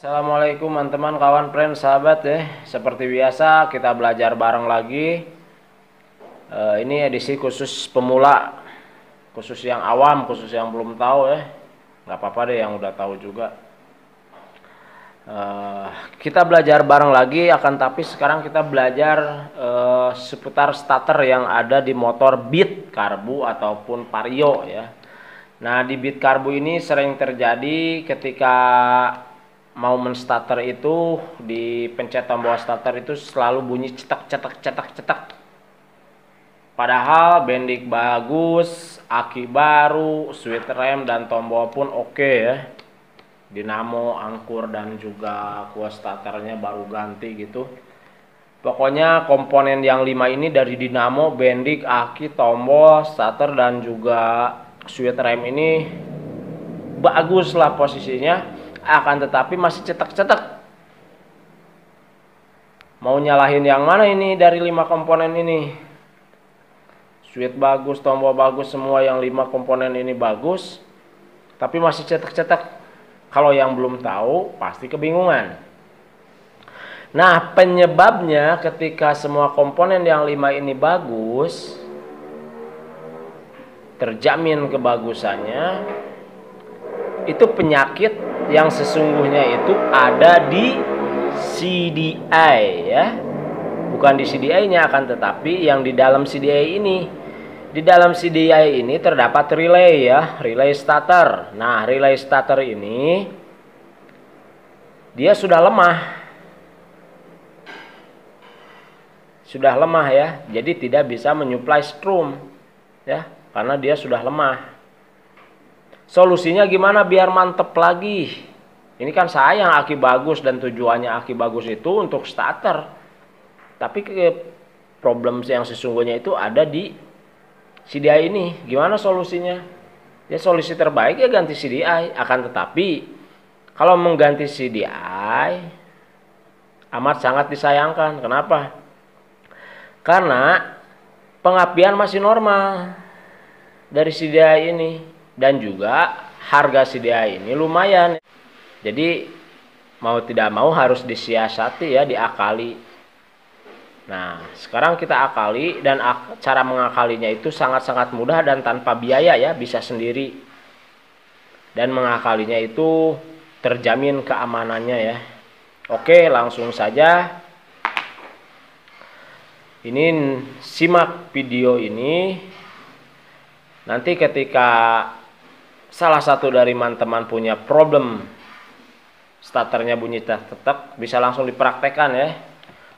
Assalamualaikum teman-teman, kawan, friend, sahabat ya. Seperti biasa kita belajar bareng lagi. Ini edisi khusus pemula, khusus yang awam, khusus yang belum tahu ya. Nggak apa-apa deh yang udah tahu juga. Kita belajar bareng lagi, akan tapi sekarang kita belajar seputar starter yang ada di motor Beat Karbu ataupun Vario ya. Nah, di Beat Karbu ini sering terjadi ketika mau menstarter itu dipencet tombol starter itu selalu bunyi cetak cetak cetak cetak. Padahal bendik bagus, aki baru, switch rem dan tombol pun oke ya. Dinamo, angkur dan juga kuas starternya baru ganti gitu. Pokoknya komponen yang 5 ini dari dinamo, bendik, aki, tombol, starter dan juga switch rem ini bagus lah posisinya. Akan tetapi masih cetak-cetak. Mau nyalahin yang mana ini dari 5 komponen ini? Switch bagus, tombol bagus, semua yang 5 komponen ini bagus, tapi masih cetak-cetak. Kalau yang belum tahu pasti kebingungan. Nah, penyebabnya ketika semua komponen yang 5 ini bagus, terjamin kebagusannya, itu penyakit yang sesungguhnya itu ada di CDI ya. Bukan di CDI-nya, akan tetapi yang di dalam CDI ini. Di dalam CDI ini terdapat relay ya, relay starter. Nah, relay starter ini dia sudah lemah. Sudah lemah ya. Jadi tidak bisa menyuplai strum ya, karena dia sudah lemah. Solusinya gimana biar mantep lagi? Ini kan sayang aki bagus dan tujuannya aki bagus itu untuk starter. Tapi problem yang sesungguhnya itu ada di CDI ini. Gimana solusinya? Ya solusi terbaik ya ganti CDI. Akan tetapi kalau mengganti CDI amat sangat disayangkan. Kenapa? Karena pengapian masih normal dari CDI ini. Dan juga harga CDI ini lumayan. Jadi mau tidak mau harus disiasati ya, diakali. Nah, sekarang kita akali dan cara mengakalinya itu sangat-sangat mudah dan tanpa biaya ya, bisa sendiri. Dan mengakalinya itu terjamin keamanannya ya. Oke, langsung saja. Ini simak video ini. Nanti ketika salah satu dari teman-teman punya problem starternya bunyi tetap, bisa langsung dipraktekkan ya.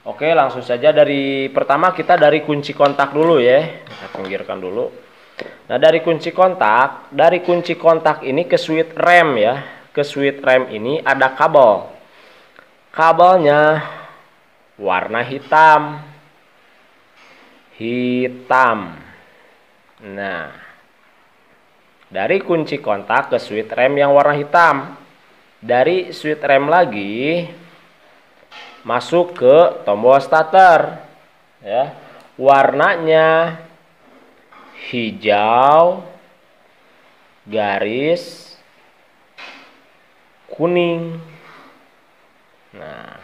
Oke, langsung saja dari pertama kita dari kunci kontak dulu ya. Kita pinggirkan dulu. Nah, dari kunci kontak ini ke switch rem ya. Ke switch rem ini ada kabel. Kabelnya warna hitam. Nah, dari kunci kontak ke switch rem yang warna hitam. Dari switch rem lagi masuk ke tombol starter ya. Warnanya hijau garis kuning. Nah,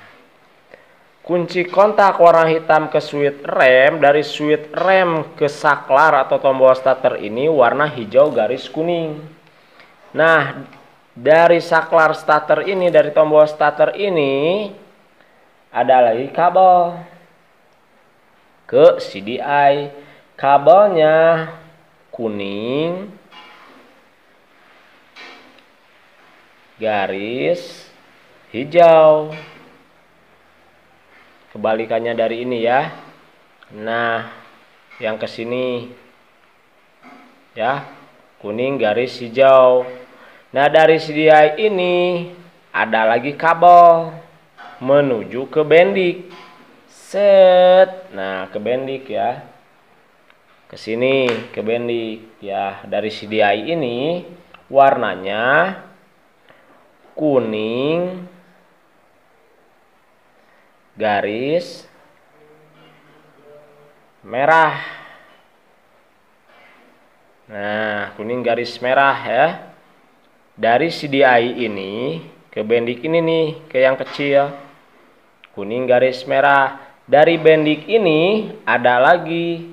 kunci kontak warna hitam ke switch rem, dari switch rem ke saklar atau tombol starter ini warna hijau garis kuning. Nah, dari saklar starter ini, dari tombol starter ini ada lagi kabel ke CDI. Kabelnya kuning garis hijau. Kebalikannya dari ini ya. Nah, yang ke sini ya, kuning garis hijau. Nah, dari CDI ini ada lagi kabel menuju ke bendik. Set. Nah, ke bendik ya. Ke sini ke bendik ya. Dari CDI ini warnanya kuning garis merah. Nah, kuning garis merah ya. Dari CDI ini ke bendik ini nih, ke yang kecil. Kuning garis merah. Dari bendik ini ada lagi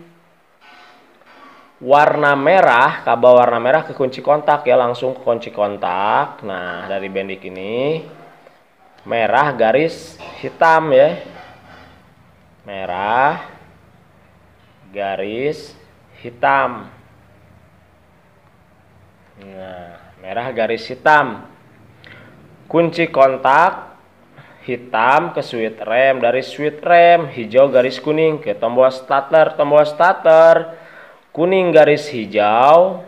warna merah, kabel warna merah ke kunci kontak ya, langsung ke kunci kontak. Nah, dari bendik ini merah garis hitam ya. Merah garis hitam. Nah, merah garis hitam. Kunci kontak hitam ke switch rem, dari switch rem hijau garis kuning ke tombol starter, kuning garis hijau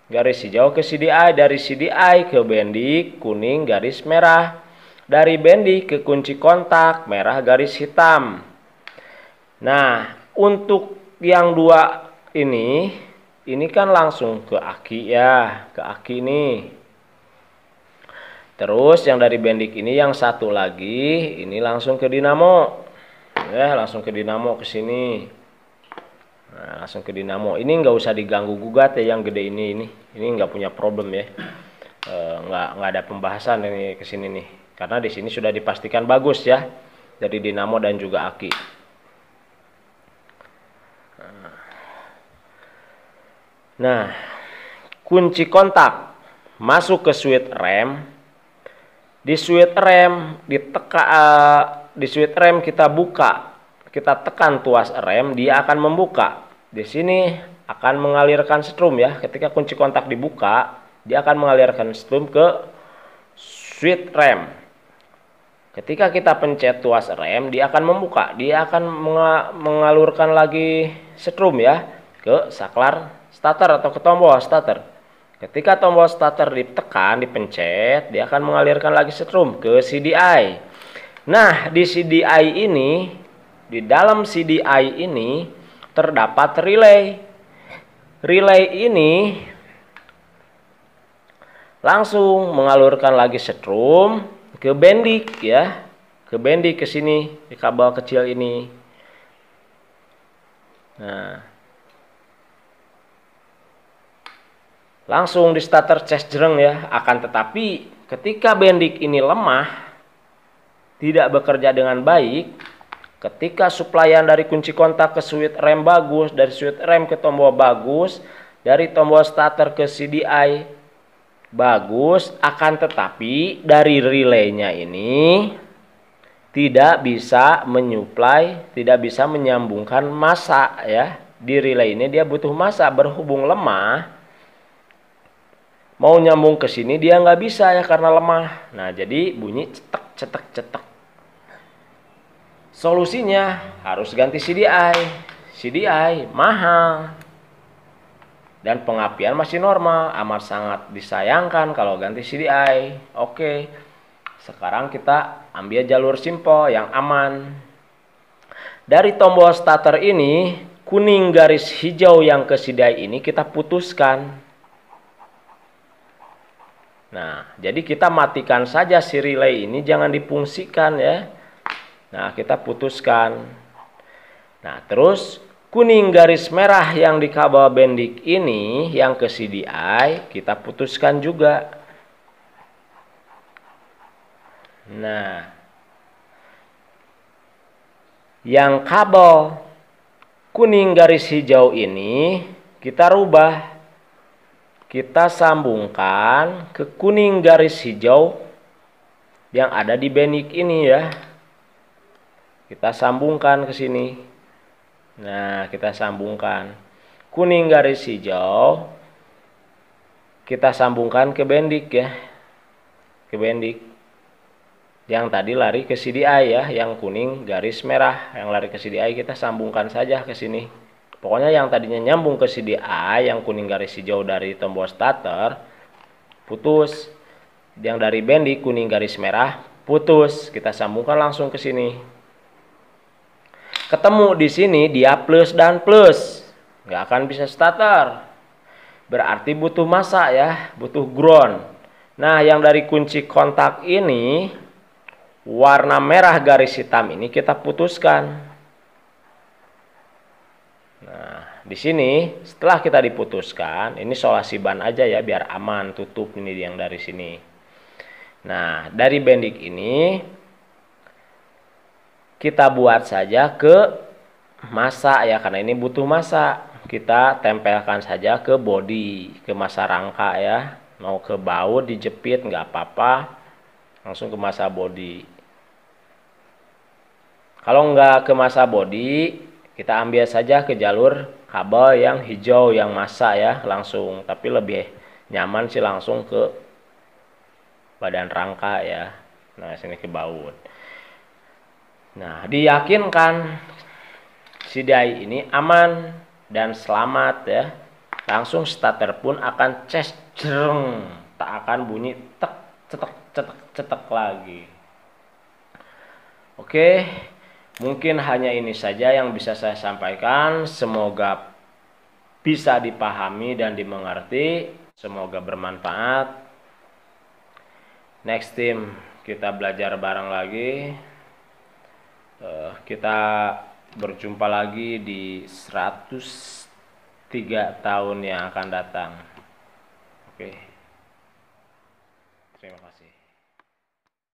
ke CDI, dari CDI ke bendik kuning garis merah, dari bendik ke kunci kontak merah garis hitam. Nah, untuk yang dua ini kan langsung ke aki ya, ke aki nih. Terus yang dari bendik ini yang satu lagi ini langsung ke dinamo. Ya, langsung ke dinamo ke sini. Nah, langsung ke dinamo. Ini nggak usah diganggu gugat ya, yang gede ini nggak punya problem ya. Nggak ada pembahasan ini ke sini nih. Karena di sini sudah dipastikan bagus ya dari dinamo dan juga aki. Nah, kunci kontak masuk ke switch rem. Di switch rem di switch rem kita buka, kita tekan tuas rem, dia akan membuka. Di sini akan mengalirkan strum ya. Ketika kunci kontak dibuka, dia akan mengalirkan strum ke switch rem. Ketika kita pencet tuas rem, dia akan membuka, dia akan mengalurkan lagi strum ya ke saklar starter atau ke tombol starter. Ketika tombol starter ditekan, dipencet, dia akan mengalirkan lagi strum ke CDI. Nah, di CDI ini, di dalam CDI ini terdapat relay. Relay ini langsung mengalurkan lagi strum ke bendik ya, ke bendik ke sini di kabel kecil ini. Nah, langsung di starter cas jreng ya. Akan tetapi ketika bendik ini lemah, tidak bekerja dengan baik, ketika suplaian dari kunci kontak ke switch rem bagus, dari switch rem ke tombol bagus, dari tombol starter ke CDI bagus, akan tetapi dari relaynya ini tidak bisa menyuplai, tidak bisa menyambungkan massa ya. Di relay ini dia butuh massa, berhubung lemah, mau nyambung ke sini dia nggak bisa ya karena lemah. Nah, jadi bunyi cetek cetek cetek. Solusinya harus ganti CDI. CDI mahal. Dan pengapian masih normal, amat sangat disayangkan kalau ganti CDI. Oke. Sekarang kita ambil jalur simpel yang aman. Dari tombol starter ini, kuning garis hijau yang ke CDI ini kita putuskan. Nah, jadi kita matikan saja si relay ini, jangan difungsikan ya. Nah, kita putuskan. Nah, terus kuning garis merah yang di kabel bendik ini yang ke CDI kita putuskan juga. Nah, yang kabel kuning garis hijau ini kita rubah. Kita sambungkan ke kuning garis hijau yang ada di bendik ini ya. Kita sambungkan ke sini. Nah, kita sambungkan kuning garis hijau, kita sambungkan ke bendik ya, ke bendik yang tadi lari ke CDI ya, yang kuning garis merah yang lari ke CDI kita sambungkan saja ke sini. Pokoknya yang tadinya nyambung ke CDI yang kuning garis hijau dari tombol starter putus, yang dari bendik kuning garis merah putus, kita sambungkan langsung ke sini. Ketemu di sini dia plus dan plus, nggak akan bisa starter. Berarti butuh massa ya, butuh ground. Nah, yang dari kunci kontak ini warna merah garis hitam ini kita putuskan. Nah, di sini setelah kita diputuskan, ini solasi ban aja ya biar aman, tutup ini yang dari sini. Nah, dari bendik ini kita buat saja ke massa ya, karena ini butuh massa. Kita tempelkan saja ke body, ke massa rangka ya. Mau ke baut dijepit nggak apa-apa, langsung ke massa body. Kalau nggak ke massa body, kita ambil saja ke jalur kabel yang hijau yang massa ya, langsung. Tapi lebih nyaman sih langsung ke badan rangka ya. Nah, sini ke baut. Nah, diyakinkan si dai ini aman dan selamat ya. Langsung starter pun akan ces jreng, tak akan bunyi tek cetek cetek cetek lagi. Oke, mungkin hanya ini saja yang bisa saya sampaikan. Semoga bisa dipahami dan dimengerti. Semoga bermanfaat. Next time kita belajar bareng lagi. Kita berjumpa lagi di 103 tahun yang akan datang. Oke.